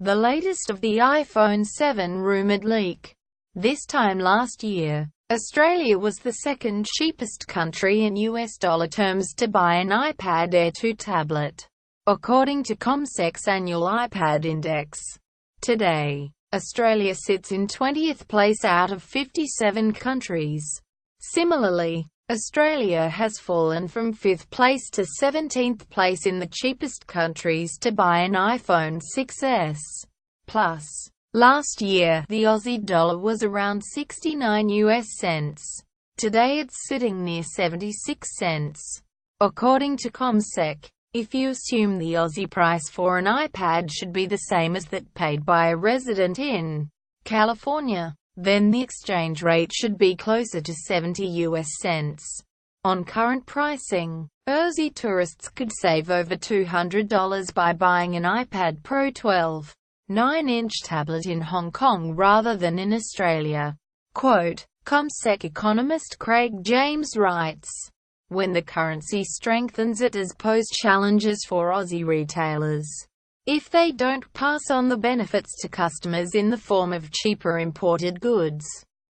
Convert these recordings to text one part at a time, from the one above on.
The latest of the iPhone 7 rumored leak. This time last year, Australia was the second cheapest country in US dollar terms to buy an iPad Air 2 tablet, according to ComSec's annual iPad index. Today, Australia sits in 20th place out of 57 countries. Similarly, Australia has fallen from 5th place to 17th place in the cheapest countries to buy an iPhone 6s Plus. Last year, the Aussie dollar was around 69 US cents. Today it's sitting near 76 cents. According to ComSec, if you assume the Aussie price for an iPad should be the same as that paid by a resident in California, then the exchange rate should be closer to 70 US cents. On current pricing, Aussie tourists could save over $200 by buying an iPad Pro 12, 9-inch tablet in Hong Kong rather than in Australia. Quote, ComSec economist Craig James writes, "When the currency strengthens it has posed challenges for Aussie retailers. If they don't pass on the benefits to customers in the form of cheaper imported goods,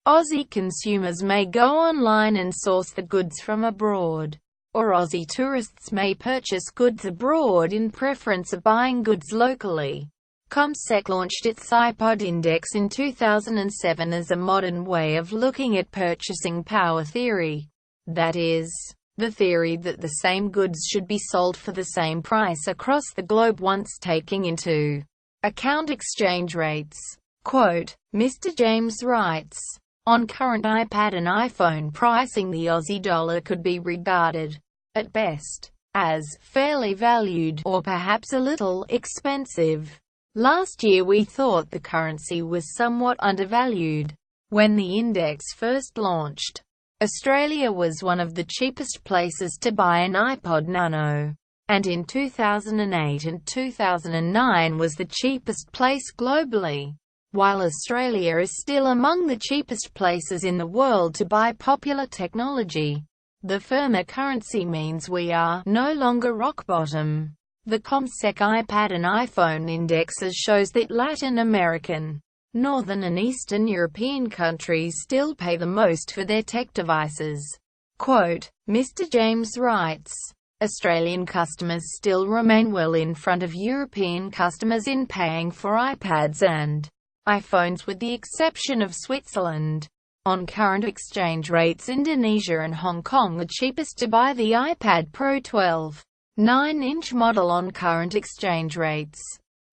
Aussie consumers may go online and source the goods from abroad. Or Aussie tourists may purchase goods abroad in preference of buying goods locally." ComSec launched its iPod Index in 2007 as a modern way of looking at purchasing power theory. That is, the theory that the same goods should be sold for the same price across the globe once taking into account exchange rates. Quote, Mr. James writes, "On current iPad and iPhone pricing, the Aussie dollar could be regarded, at best, as fairly valued, or perhaps a little expensive. Last year we thought the currency was somewhat undervalued. When the index first launched, Australia was one of the cheapest places to buy an iPod Nano, and in 2008 and 2009 was the cheapest place globally. While Australia is still among the cheapest places in the world to buy popular technology, the firmer currency means we are no longer rock bottom." The ComSec iPad and iPhone indexes shows that Latin American, Northern and Eastern European countries still pay the most for their tech devices. Quote, Mr. James writes, "Australian customers still remain well in front of European customers in paying for iPads and iPhones with the exception of Switzerland. On current exchange rates, Indonesia and Hong Kong are cheapest to buy the iPad Pro 12, 9-inch model on current exchange rates.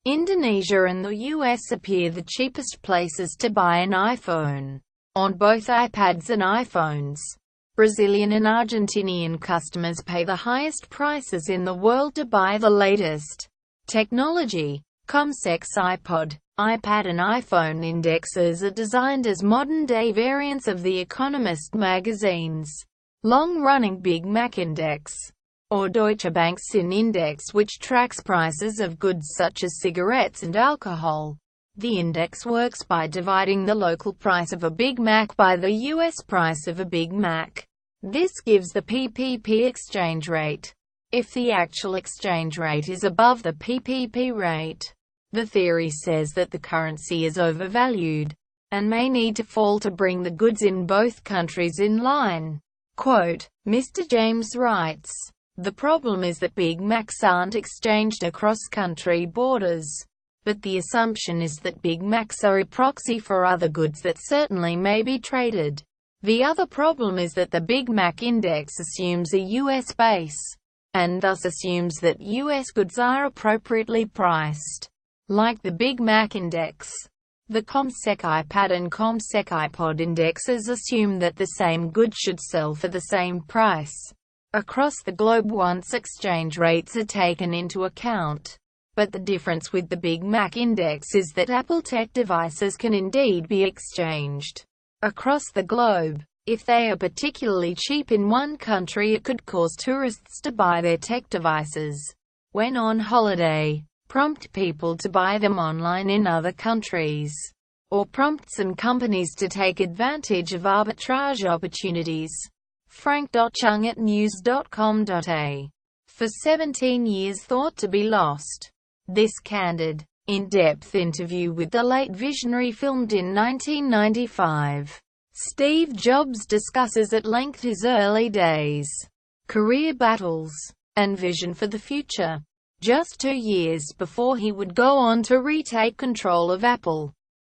Indonesia and the US appear the cheapest places to buy an iPhone, on both iPads and iPhones. Brazilian and Argentinian customers pay the highest prices in the world to buy the latest technology." ComSec's iPod, iPad and iPhone indexes are designed as modern-day variants of The Economist magazine's long-running Big Mac Index, or Deutsche Bank's Sin Index, which tracks prices of goods such as cigarettes and alcohol. The index works by dividing the local price of a Big Mac by the US price of a Big Mac. This gives the PPP exchange rate. If the actual exchange rate is above the PPP rate, the theory says that the currency is overvalued, and may need to fall to bring the goods in both countries in line. Quote, Mr. James writes, "The problem is that Big Macs aren't exchanged across country borders. But the assumption is that Big Macs are a proxy for other goods that certainly may be traded. The other problem is that the Big Mac Index assumes a US base, and thus assumes that US goods are appropriately priced, like the Big Mac Index." The ComSec iPad and ComSec iPod indexes assume that the same goods should sell for the same price across the globe once exchange rates are taken into account. But the difference with the Big Mac Index is that Apple tech devices can indeed be exchanged across the globe. If they are particularly cheap in one country, it could cause tourists to buy their tech devices when on holiday, prompt people to buy them online in other countries, or prompt some companies to take advantage of arbitrage opportunities. Frank.Chung at news.com.au. For 17 years thought to be lost. This candid in-depth interview with the late visionary filmed in 1995. Steve Jobs discusses at length his early days, career battles, and vision for the future. Just 2 years before he would go on to retake control of Apple,